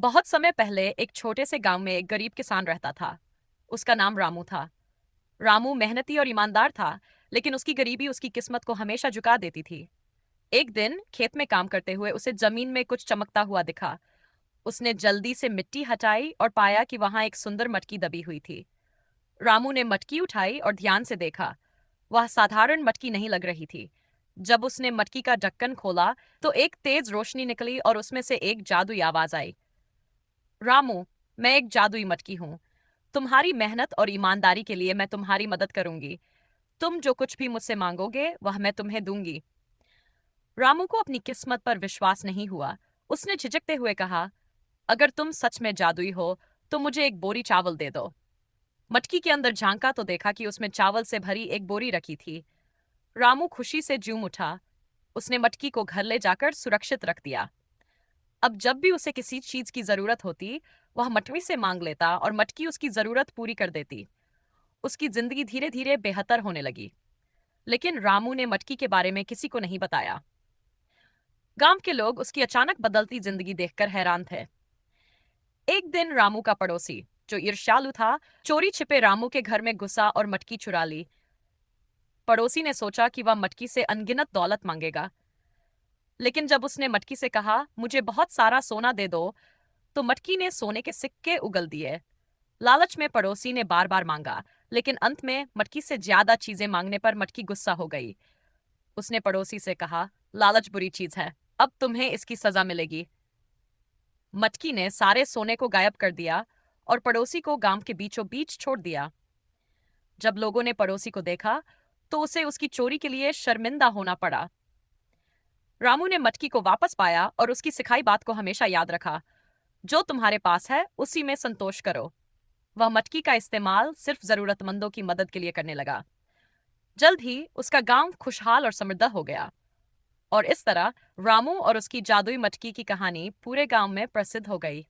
बहुत समय पहले एक छोटे से गांव में एक गरीब किसान रहता था। उसका नाम रामू था। रामू मेहनती और ईमानदार था, लेकिन उसकी गरीबी उसकी किस्मत को हमेशा झुका देती थी। एक दिन खेत में काम करते हुए उसे जमीन में कुछ चमकता हुआ दिखा। उसने जल्दी से मिट्टी हटाई और पाया कि वहां एक सुंदर मटकी दबी हुई थी। रामू ने मटकी उठाई और ध्यान से देखा। वह साधारण मटकी नहीं लग रही थी। जब उसने मटकी का ढक्कन खोला तो एक तेज रोशनी निकली और उसमें से एक जादुई आवाज आई। रामू, मैं एक जादुई मटकी हूँ। तुम्हारी मेहनत और ईमानदारी के लिए मैं तुम्हारी मदद करूंगी। तुम जो कुछ भी मुझसे मांगोगे वह मैं तुम्हें दूंगी। रामू को अपनी किस्मत पर विश्वास नहीं हुआ। उसने झिझकते हुए कहा, अगर तुम सच में जादुई हो तो मुझे एक बोरी चावल दे दो। मटकी के अंदर झांका तो देखा कि उसमें चावल से भरी एक बोरी रखी थी। रामू खुशी से झूम उठा। उसने मटकी को घर ले जाकर सुरक्षित रख दिया। अब जब भी उसे किसी चीज की जरूरत होती, वह मटकी से मांग लेता और मटकी उसकी जरूरत पूरी कर देती। उसकी जिंदगी धीरे धीरे बेहतर होने लगी। लेकिन रामू ने मटकी के बारे में किसी को नहीं बताया। गांव के लोग उसकी अचानक बदलती जिंदगी देखकर हैरान थे। एक दिन रामू का पड़ोसी, जो ईर्ष्यालु था, चोरी छिपे रामू के घर में घुसा और मटकी चुरा ली। पड़ोसी ने सोचा कि वह मटकी से अनगिनत दौलत मांगेगा। लेकिन जब उसने मटकी से कहा, मुझे बहुत सारा सोना दे दो, तो मटकी ने सोने के सिक्के उगल दिए। लालच में पड़ोसी ने बार बार मांगा, लेकिन अंत में मटकी से ज्यादा चीजें मांगने पर मटकी गुस्सा हो गई। उसने पड़ोसी से कहा, लालच बुरी चीज है, अब तुम्हें इसकी सजा मिलेगी। मटकी ने सारे सोने को गायब कर दिया और पड़ोसी को गांव के बीचों बीच छोड़ दिया। जब लोगों ने पड़ोसी को देखा तो उसे उसकी चोरी के लिए शर्मिंदा होना पड़ा। रामू ने मटकी को वापस पाया और उसकी सिखाई बात को हमेशा याद रखा, जो तुम्हारे पास है उसी में संतोष करो। वह मटकी का इस्तेमाल सिर्फ जरूरतमंदों की मदद के लिए करने लगा। जल्द ही उसका गांव खुशहाल और समृद्ध हो गया। और इस तरह रामू और उसकी जादुई मटकी की कहानी पूरे गांव में प्रसिद्ध हो गई।